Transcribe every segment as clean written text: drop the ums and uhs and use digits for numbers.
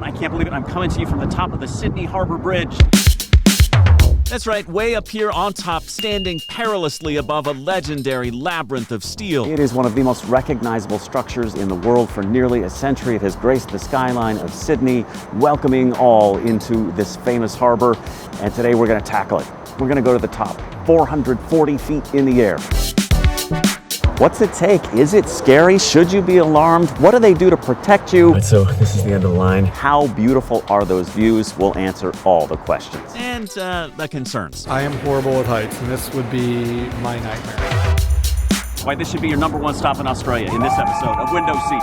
I can't believe it, I'm coming to you from the top of the Sydney Harbour Bridge. That's right, way up here on top, standing perilously above a legendary labyrinth of steel. It is one of the most recognizable structures in the world. For nearly a century, it has graced the skyline of Sydney, welcoming all into this famous harbor. And today we're going to tackle it. We're going to go to the top, 440 feet in the air. What's it take? Is it scary? Should you be alarmed? What do they do to protect you? All right, so this is the end of the line. How beautiful are those views? We'll answer all the questions. And the concerns. I am horrible at heights, and this would be my nightmare. Why, this should be your #1 stop in Australia in this episode of Window Seat.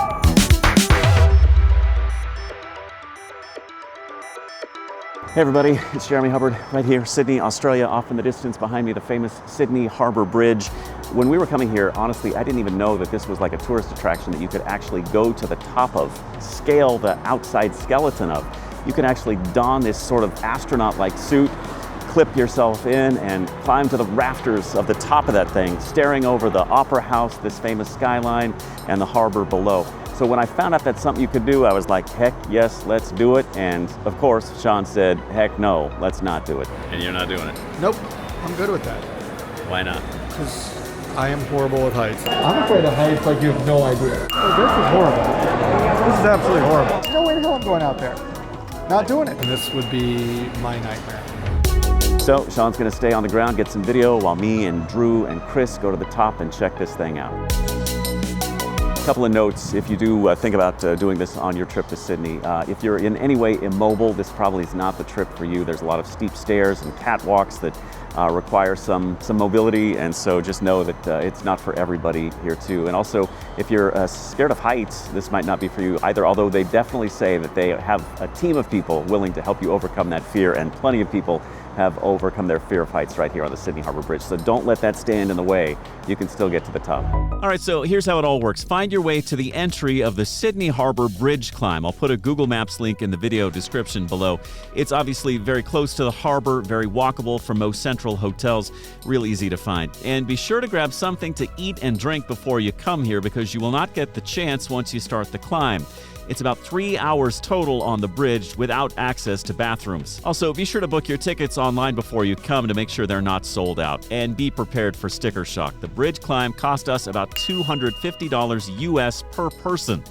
Hey everybody, it's Jeremy Hubbard right here, Sydney, Australia. Off in the distance behind me, the famous Sydney Harbour Bridge. When we were coming here, honestly, I didn't even know that this was like a tourist attraction that you could actually go to the top of, scale the outside skeleton of. You can actually don this sort of astronaut-like suit, clip yourself in, and climb to the rafters of the top of that thing, staring over the Opera House, this famous skyline, and the harbour below. So when I found out that's something you could do, I was like, heck yes, let's do it. And of course, Sean said, heck no, let's not do it. And you're not doing it? Nope, I'm good with that. Why not? Because I am horrible at heights. I'm afraid of heights like you have no idea. Oh, this is horrible. This is absolutely horrible. There's no way in hell I'm going out there. Not doing it. And this would be my nightmare. So Sean's gonna stay on the ground, get some video, while me and Drew and Chris go to the top and check this thing out. Couple of notes if you do think about doing this on your trip to Sydney. If you're in any way immobile, this probably is not the trip for you. There's a lot of steep stairs and catwalks that require some mobility, and so just know that it's not for everybody here too. And also, if you're scared of heights, this might not be for you either, although they definitely say that they have a team of people willing to help you overcome that fear, and plenty of people have overcome their fear of heights right here on the Sydney Harbour Bridge. So don't let that stand in the way. You can still get to the top. All right, so here's how it all works. Find your way to the entry of the Sydney Harbour Bridge climb. I'll put a Google Maps link in the video description below. It's obviously very close to the harbor, very walkable from most central hotels, real easy to find. And be sure to grab something to eat and drink before you come here, because you will not get the chance once you start the climb. It's about 3 hours total on the bridge without access to bathrooms. Also, be sure to book your tickets online before you come to make sure they're not sold out. And be prepared for sticker shock. The bridge climb cost us about $250 US per person.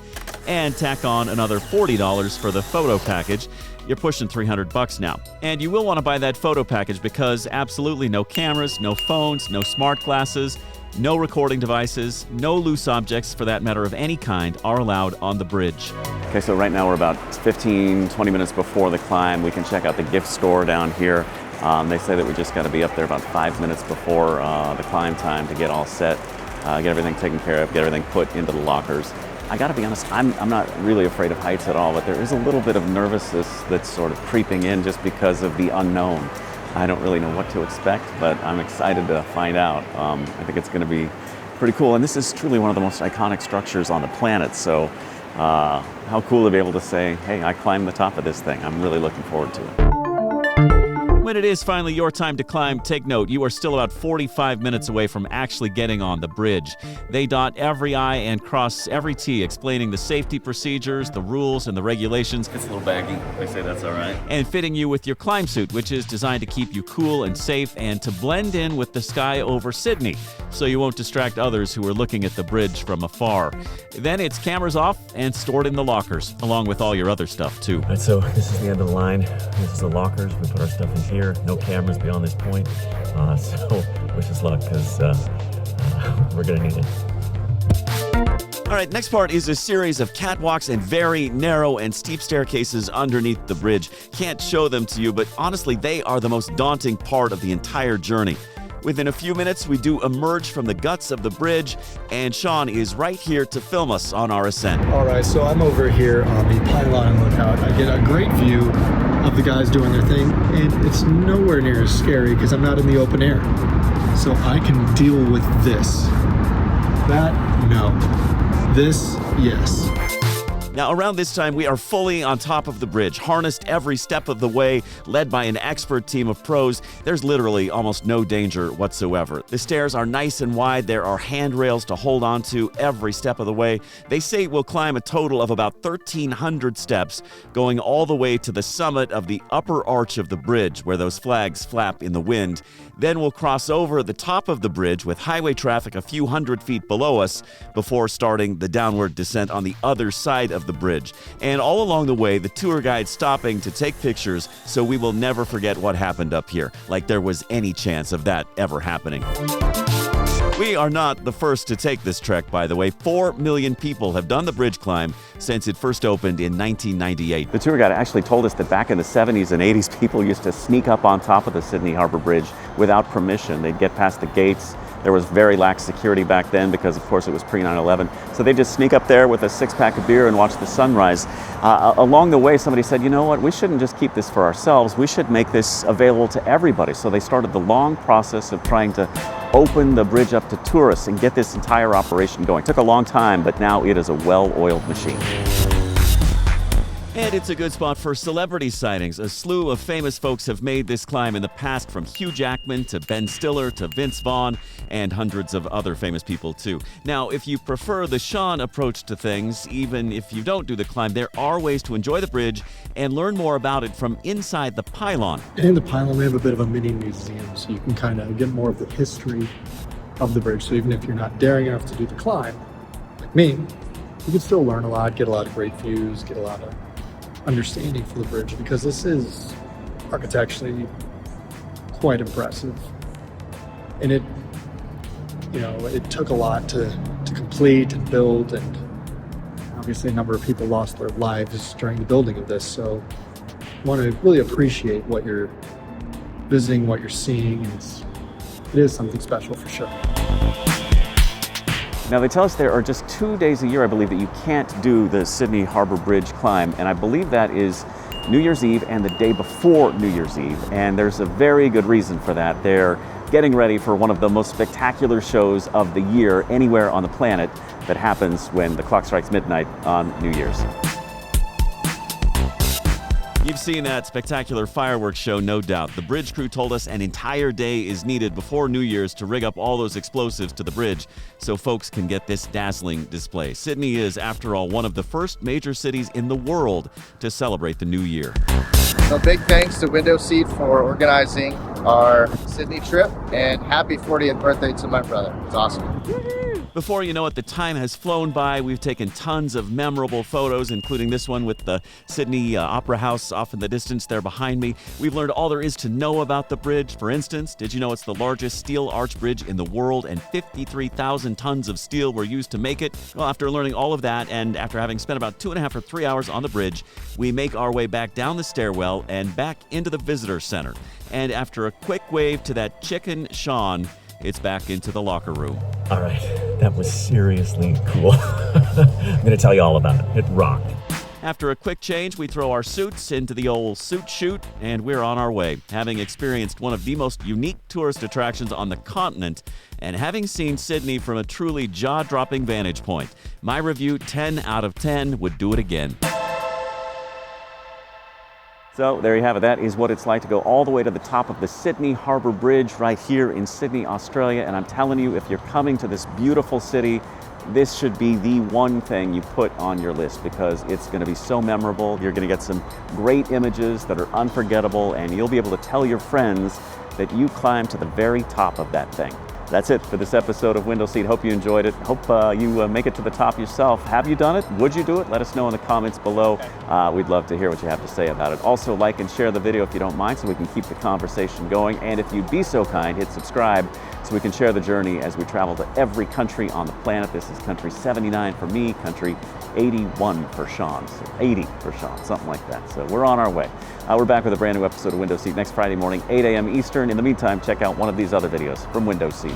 And tack on another $40 for the photo package. You're pushing $300 now. And you will want to buy that photo package because absolutely no cameras, no phones, no smart glasses, no recording devices, no loose objects for that matter of any kind are allowed on the bridge. Okay, so right now we're about 15-20 minutes before the climb. We can check out the gift store down here. They say that we just got to be up there about 5 minutes before the climb time to get all set, get everything taken care of, get everything put into the lockers. I gotta be honest, I'm not really afraid of heights at all, but there is a little bit of nervousness that's sort of creeping in just because of the unknown. I don't really know what to expect, but I'm excited to find out. I think it's gonna be pretty cool. And this is truly one of the most iconic structures on the planet. So how cool to be able to say, hey, I climbed the top of this thing. I'm really looking forward to it. When it is finally your time to climb, take note, you are still about 45 minutes away from actually getting on the bridge. They dot every I and cross every T, explaining the safety procedures, the rules, and the regulations. It's a little baggy. They say that's all right. And fitting you with your climb suit, which is designed to keep you cool and safe and to blend in with the sky over Sydney, so you won't distract others who are looking at the bridge from afar. Then it's cameras off and stored in the lockers, along with all your other stuff too. All right, so this is the end of the line. This is the lockers. We put our stuff in here. No cameras beyond this point. So wish us luck, because we're gonna need it. All right, next part is a series of catwalks and very narrow and steep staircases underneath the bridge. Can't show them to you, but honestly, they are the most daunting part of the entire journey. Within a few minutes, we do emerge from the guts of the bridge, and Sean is right here to film us on our ascent. All right, so I'm over here on the pylon lookout. I get a great view of the guys doing their thing, and it's nowhere near as scary because I'm not in the open air. So I can deal with this. That, no. This, yes. Now, around this time, we are fully on top of the bridge, harnessed every step of the way, led by an expert team of pros. There's literally almost no danger whatsoever. The stairs are nice and wide. There are handrails to hold on to every step of the way. They say we'll climb a total of about 1,300 steps, going all the way to the summit of the upper arch of the bridge, where those flags flap in the wind. Then we'll cross over the top of the bridge with highway traffic a few hundred feet below us before starting the downward descent on the other side of the bridge. And all along the way, the tour guide's stopping to take pictures, so we will never forget what happened up here, like there was any chance of that ever happening. We are not the first to take this trek, by the way. 4 million people have done the bridge climb since it first opened in 1998. The tour guide actually told us that back in the 70s and 80s, people used to sneak up on top of the Sydney Harbour Bridge without permission. They'd get past the gates. There was very lax security back then because, of course, it was pre-9/11. So they just sneak up there with a six-pack of beer and watch the sunrise. Along the way, somebody said, you know what, we shouldn't just keep this for ourselves. We should make this available to everybody. So they started the long process of trying to open the bridge up to tourists and get this entire operation going. It took a long time, but now it is a well-oiled machine. And it's a good spot for celebrity sightings. A slew of famous folks have made this climb in the past, from Hugh Jackman to Ben Stiller to Vince Vaughn, and hundreds of other famous people too. Now, if you prefer the Sean approach to things, even if you don't do the climb, there are ways to enjoy the bridge and learn more about it from inside the pylon. In the pylon, we have a bit of a mini museum, so you can kind of get more of the history of the bridge. So even if you're not daring enough to do the climb, like me, you can still learn a lot, get a lot of great views, get a lot of understanding for the bridge, because this is architecturally quite impressive. And it took a lot to complete and build, and obviously a number of people lost their lives during the building of this. So I want to really appreciate what you're visiting, what you're seeing, and it is something special for sure. Now, they tell us there are just 2 days a year, I believe, that you can't do the Sydney Harbour Bridge climb, and I believe that is New Year's Eve and the day before New Year's Eve, and there's a very good reason for that. They're getting ready for one of the most spectacular shows of the year anywhere on the planet that happens when the clock strikes midnight on New Year's. You've seen that spectacular fireworks show, no doubt. The bridge crew told us an entire day is needed before New Year's to rig up all those explosives to the bridge so folks can get this dazzling display. Sydney is, after all, one of the first major cities in the world to celebrate the new year. So big thanks to Window Seat for organizing our Sydney trip, and happy 40th birthday to my brother. It's awesome. Before you know it, the time has flown by. We've taken tons of memorable photos, including this one with the Sydney Opera House off in the distance there behind me. We've learned all there is to know about the bridge. For instance, did you know it's the largest steel arch bridge in the world, and 53,000 tons of steel were used to make it? Well, after learning all of that, and after having spent about 2.5 or 3 hours on the bridge, we make our way back down the stairwell and back into the visitor center. And after a quick wave to that chicken Sean, it's back into the locker room. All right, that was seriously cool. I'm gonna tell you all about it. It rocked. After a quick change, we throw our suits into the old suit chute, and we're on our way, having experienced one of the most unique tourist attractions on the continent, and having seen Sydney from a truly jaw-dropping vantage point. My review, 10 out of 10, would do it again. So there you have it. That is what it's like to go all the way to the top of the Sydney Harbour Bridge right here in Sydney, Australia. And I'm telling you, if you're coming to this beautiful city, this should be the one thing you put on your list, because it's going to be so memorable. You're going to get some great images that are unforgettable, and you'll be able to tell your friends that you climbed to the very top of that thing. That's it for this episode of Window Seat. Hope you enjoyed it. Hope you make it to the top yourself. Have you done it? Would you do it? Let us know in the comments below. We'd love to hear what you have to say about it. Also, like and share the video if you don't mind, so we can keep the conversation going. And if you'd be so kind, hit subscribe so we can share the journey as we travel to every country on the planet. This is country 79 for me, country 81 for Sean, so 80 for Sean, something like that. So we're on our way. We're back with a brand new episode of Window Seat next Friday morning, 8 a.m. Eastern. In the meantime, check out one of these other videos from Window Seat.